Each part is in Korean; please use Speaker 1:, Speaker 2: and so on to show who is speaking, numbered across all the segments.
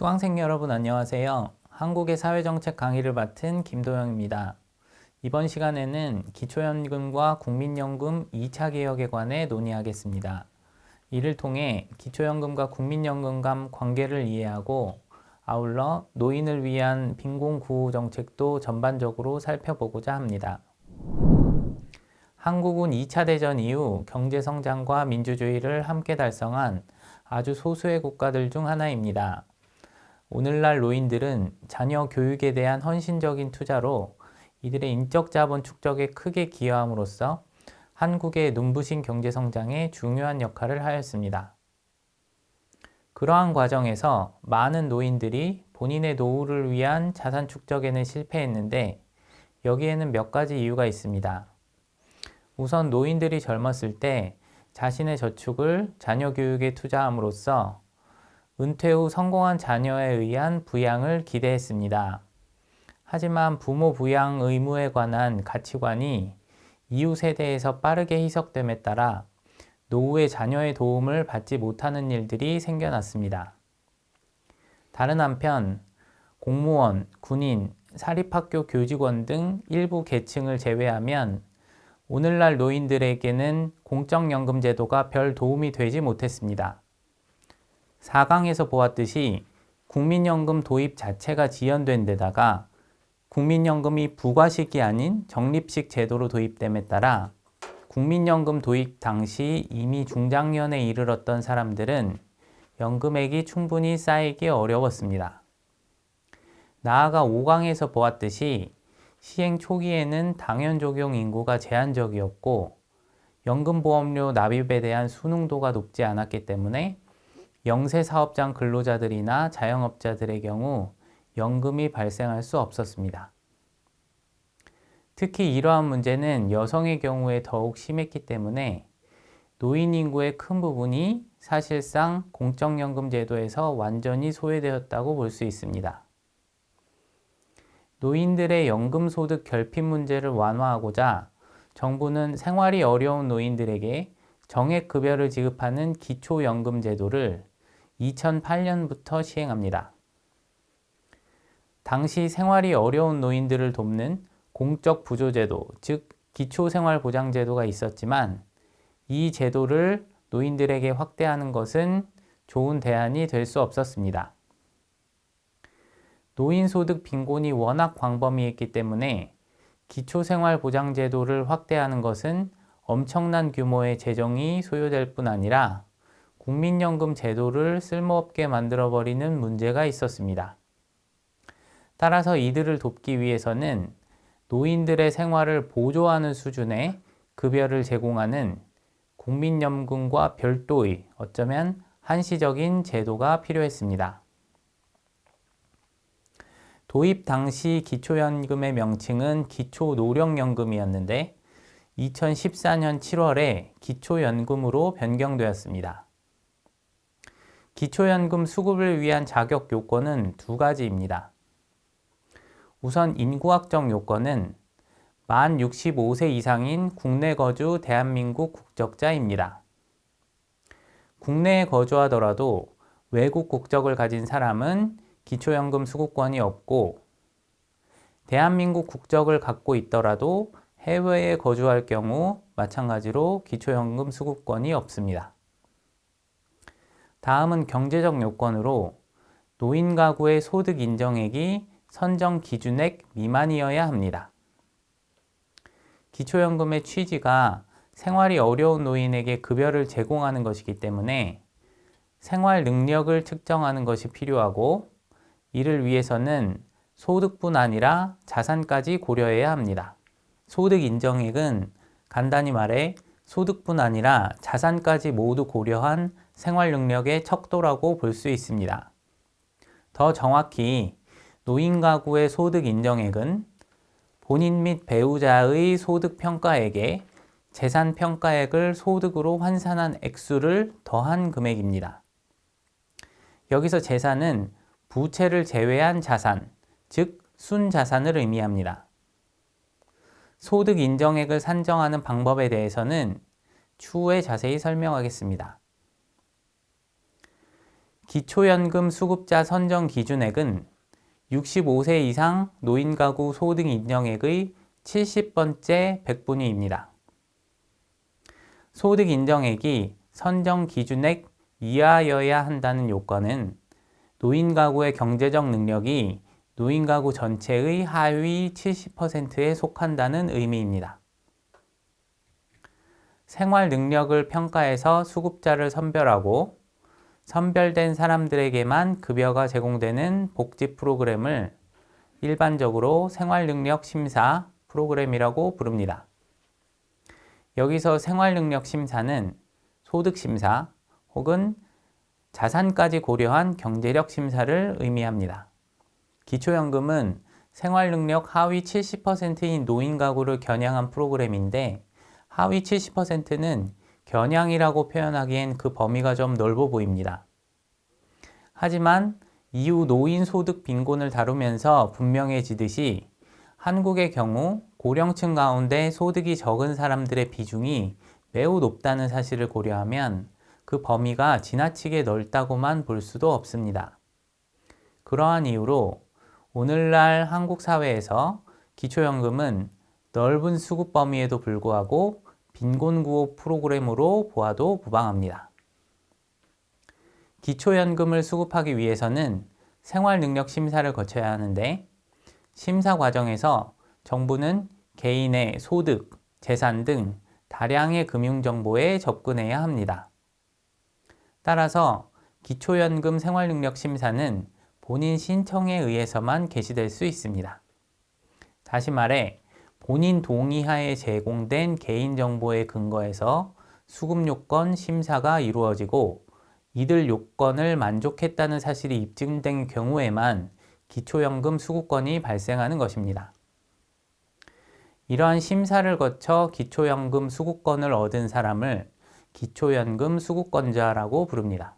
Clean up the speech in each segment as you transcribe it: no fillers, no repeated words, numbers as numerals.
Speaker 1: 수강생 여러분 안녕하세요. 한국의 사회정책 강의를 맡은 김도영입니다. 이번 시간에는 기초연금과 국민연금 2차 개혁에 관해 논의하겠습니다. 이를 통해 기초연금과 국민연금 간 관계를 이해하고 아울러 노인을 위한 빈곤구호 정책도 전반적으로 살펴보고자 합니다. 한국은 2차 대전 이후 경제성장과 민주주의를 함께 달성한 아주 소수의 국가들 중 하나입니다. 오늘날 노인들은 자녀 교육에 대한 헌신적인 투자로 이들의 인적 자본 축적에 크게 기여함으로써 한국의 눈부신 경제 성장에 중요한 역할을 하였습니다. 그러한 과정에서 많은 노인들이 본인의 노후를 위한 자산 축적에는 실패했는데 여기에는 몇 가지 이유가 있습니다. 우선 노인들이 젊었을 때 자신의 저축을 자녀 교육에 투자함으로써 은퇴 후 성공한 자녀에 의한 부양을 기대했습니다. 하지만 부모 부양 의무에 관한 가치관이 이후 세대에서 빠르게 희석됨에 따라 노후에 자녀의 도움을 받지 못하는 일들이 생겨났습니다. 다른 한편 공무원, 군인, 사립학교 교직원 등 일부 계층을 제외하면 오늘날 노인들에게는 공적연금 제도가 별 도움이 되지 못했습니다. 4강에서 보았듯이 국민연금 도입 자체가 지연된 데다가 국민연금이 부과식이 아닌 적립식 제도로 도입됨에 따라 국민연금 도입 당시 이미 중장년에 이르렀던 사람들은 연금액이 충분히 쌓이기 어려웠습니다. 나아가 5강에서 보았듯이 시행 초기에는 당연 적용 인구가 제한적이었고 연금보험료 납입에 대한 순응도가 높지 않았기 때문에 영세사업장 근로자들이나 자영업자들의 경우 연금이 발생할 수 없었습니다. 특히 이러한 문제는 여성의 경우에 더욱 심했기 때문에 노인 인구의 큰 부분이 사실상 공적연금 제도에서 완전히 소외되었다고 볼 수 있습니다. 노인들의 연금소득 결핍 문제를 완화하고자 정부는 생활이 어려운 노인들에게 정액급여를 지급하는 기초연금 제도를 2008년부터 시행합니다. 당시 생활이 어려운 노인들을 돕는 공적부조제도, 즉 기초생활보장제도가 있었지만 이 제도를 노인들에게 확대하는 것은 좋은 대안이 될 수 없었습니다. 노인소득 빈곤이 워낙 광범위했기 때문에 기초생활보장제도를 확대하는 것은 엄청난 규모의 재정이 소요될 뿐 아니라 국민연금 제도를 쓸모없게 만들어버리는 문제가 있었습니다. 따라서 이들을 돕기 위해서는 노인들의 생활을 보조하는 수준의 급여를 제공하는 국민연금과 별도의 어쩌면 한시적인 제도가 필요했습니다. 도입 당시 기초연금의 명칭은 기초노령연금이었는데 2014년 7월에 기초연금으로 변경되었습니다. 기초연금 수급을 위한 자격 요건은 두 가지입니다. 우선 인구학적 요건은 만 65세 이상인 국내 거주 대한민국 국적자입니다. 국내에 거주하더라도 외국 국적을 가진 사람은 기초연금 수급권이 없고 대한민국 국적을 갖고 있더라도 해외에 거주할 경우 마찬가지로 기초연금 수급권이 없습니다. 다음은 경제적 요건으로 노인 가구의 소득 인정액이 선정 기준액 미만이어야 합니다. 기초연금의 취지가 생활이 어려운 노인에게 급여를 제공하는 것이기 때문에 생활 능력을 측정하는 것이 필요하고 이를 위해서는 소득뿐 아니라 자산까지 고려해야 합니다. 소득 인정액은 간단히 말해 소득뿐 아니라 자산까지 모두 고려한 생활 능력의 척도라고 볼 수 있습니다. 더 정확히 노인 가구의 소득 인정액은 본인 및 배우자의 소득 평가액에 재산 평가액을 소득으로 환산한 액수를 더한 금액입니다. 여기서 재산은 부채를 제외한 자산, 즉 순자산을 의미합니다. 소득 인정액을 산정하는 방법에 대해서는 추후에 자세히 설명하겠습니다. 기초연금 수급자 선정 기준액은 65세 이상 노인 가구 소득 인정액의 70번째 백분위입니다. 소득 인정액이 선정 기준액 이하여야 한다는 요건은 노인 가구의 경제적 능력이 노인 가구 전체의 하위 70%에 속한다는 의미입니다. 생활 능력을 평가해서 수급자를 선별하고 선별된 사람들에게만 급여가 제공되는 복지 프로그램을 일반적으로 생활능력 심사 프로그램이라고 부릅니다. 여기서 생활능력 심사는 소득 심사 혹은 자산까지 고려한 경제력 심사를 의미합니다. 기초연금은 생활능력 하위 70%인 노인 가구를 겨냥한 프로그램인데 하위 70%는 겨냥이라고 표현하기엔 그 범위가 좀 넓어 보입니다. 하지만 이후 노인 소득 빈곤을 다루면서 분명해지듯이 한국의 경우 고령층 가운데 소득이 적은 사람들의 비중이 매우 높다는 사실을 고려하면 그 범위가 지나치게 넓다고만 볼 수도 없습니다. 그러한 이유로 오늘날 한국 사회에서 기초연금은 넓은 수급 범위에도 불구하고 빈곤구호 프로그램으로 보아도 무방합니다. 기초연금을 수급하기 위해서는 생활능력 심사를 거쳐야 하는데 심사 과정에서 정부는 개인의 소득, 재산 등 다량의 금융정보에 접근해야 합니다. 따라서 기초연금 생활능력 심사는 본인 신청에 의해서만 개시될 수 있습니다. 다시 말해 본인 동의하에 제공된 개인정보에 근거해서 수급요건 심사가 이루어지고 이들 요건을 만족했다는 사실이 입증된 경우에만 기초연금 수급권이 발생하는 것입니다. 이러한 심사를 거쳐 기초연금 수급권을 얻은 사람을 기초연금 수급권자라고 부릅니다.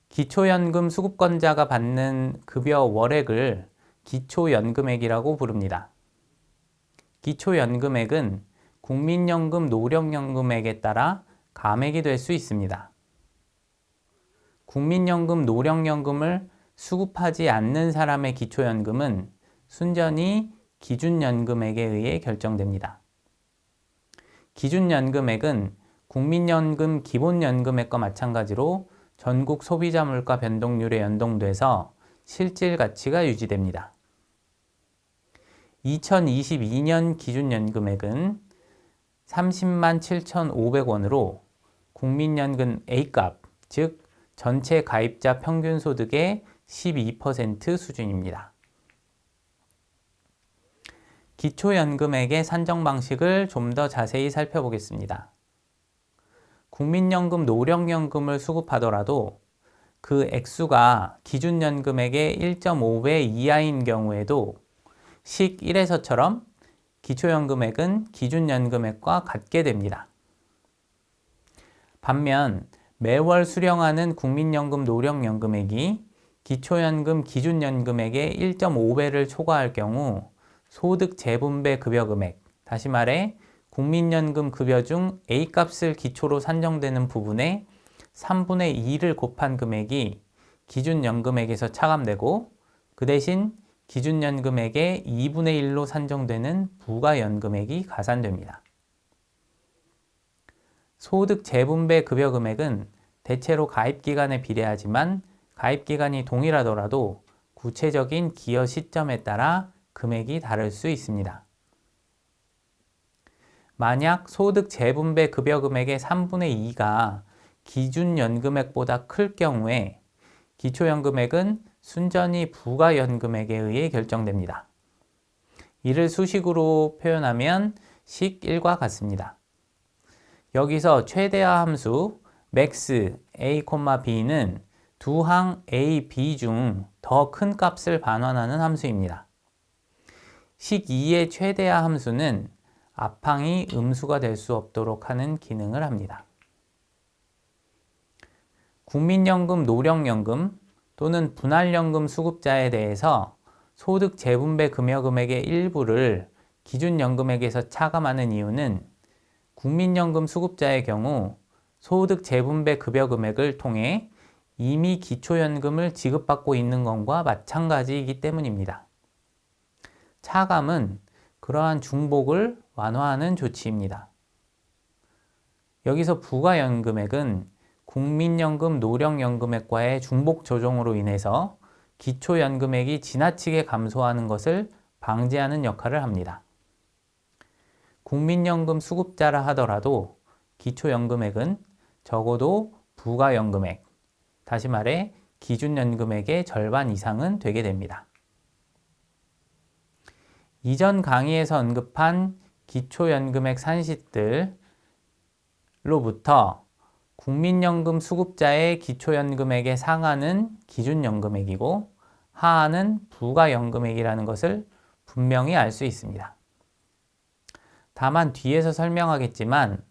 Speaker 1: 기초연금 수급권자가 받는 급여 월액을 기초연금액이라고 부릅니다. 기초연금액은 국민연금, 노령연금액에 따라 감액이 될 수 있습니다. 국민연금, 노령연금을 수급하지 않는 사람의 기초연금은 순전히 기준연금액에 의해 결정됩니다. 기준연금액은 국민연금, 기본연금액과 마찬가지로 전국 소비자 물가 변동률에 연동돼서 실질 가치가 유지됩니다. 2022년 기준연금액은 30만 7,500원으로 국민연금 A값, 즉 전체 가입자 평균 소득의 12% 수준입니다. 기초연금액의 산정 방식을 좀 더 자세히 살펴보겠습니다. 국민연금, 노령연금을 수급하더라도 그 액수가 기준연금액의 1.5배 이하인 경우에도 식 1에서처럼 기초연금액은 기준연금액과 같게 됩니다. 반면 매월 수령하는 국민연금, 노령연금액이 기초연금, 기준연금액의 1.5배를 초과할 경우 소득 재분배 급여금액, 다시 말해 국민연금 급여 중 A값을 기초로 산정되는 부분의 3분의 2를 곱한 금액이 기준연금액에서 차감되고 그 대신 기준연금액의 2분의 1로 산정되는 부가연금액이 가산됩니다. 소득 재분배 급여금액은 대체로 가입기간에 비례하지만 가입기간이 동일하더라도 구체적인 기여 시점에 따라 금액이 다를 수 있습니다. 만약 소득 재분배 급여금액의 3분의 2가 기준연금액보다 클 경우에 기초연금액은 순전히 부가연금액에 의해 결정됩니다. 이를 수식으로 표현하면 식 1과 같습니다. 여기서 최대화 함수 max a, b는 두 항 a, b 중 더 큰 값을 반환하는 함수입니다. 식 2의 최대화 함수는 앞항이 음수가 될 수 없도록 하는 기능을 합니다. 국민연금, 노령연금 또는 분할연금 수급자에 대해서 소득 재분배 급여금액의 일부를 기준연금액에서 차감하는 이유는 국민연금 수급자의 경우 소득 재분배 급여 금액을 통해 이미 기초연금을 지급받고 있는 것과 마찬가지이기 때문입니다. 차감은 그러한 중복을 완화하는 조치입니다. 여기서 부가연금액은 국민연금 노령연금액과의 중복 조정으로 인해서 기초연금액이 지나치게 감소하는 것을 방지하는 역할을 합니다. 국민연금 수급자라 하더라도 기초연금액은 적어도 부가연금액, 다시 말해 기준연금액의 절반 이상은 되게 됩니다. 이전 강의에서 언급한 기초연금액 산식들로부터 국민연금 수급자의 기초연금액의 상한은 기준연금액이고 하한은 부가연금액이라는 것을 분명히 알 수 있습니다. 다만 뒤에서 설명하겠지만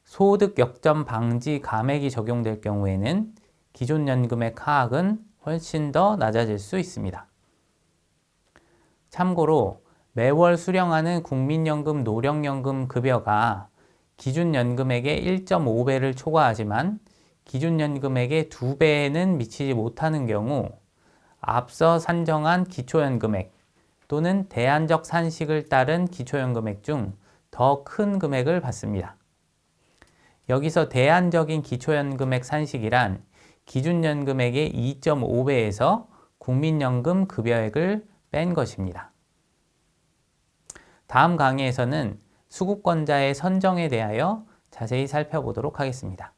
Speaker 1: 소득 역전 방지 감액이 적용될 경우에는 기존연금액 하악은 훨씬 더 낮아질 수 있습니다. 참고로 매월 수령하는 국민연금 노령연금 급여가 기준연금액의 1.5배를 초과하지만 기준연금액의 2배에는 미치지 못하는 경우 앞서 산정한 기초연금액 또는 대안적 산식을 따른 기초연금액 중 더 큰 금액을 받습니다. 여기서 대안적인 기초연금액 산식이란 기준연금액의 2.5배에서 국민연금 급여액을 뺀 것입니다. 다음 강의에서는 수급권자의 선정에 대하여 자세히 살펴보도록 하겠습니다.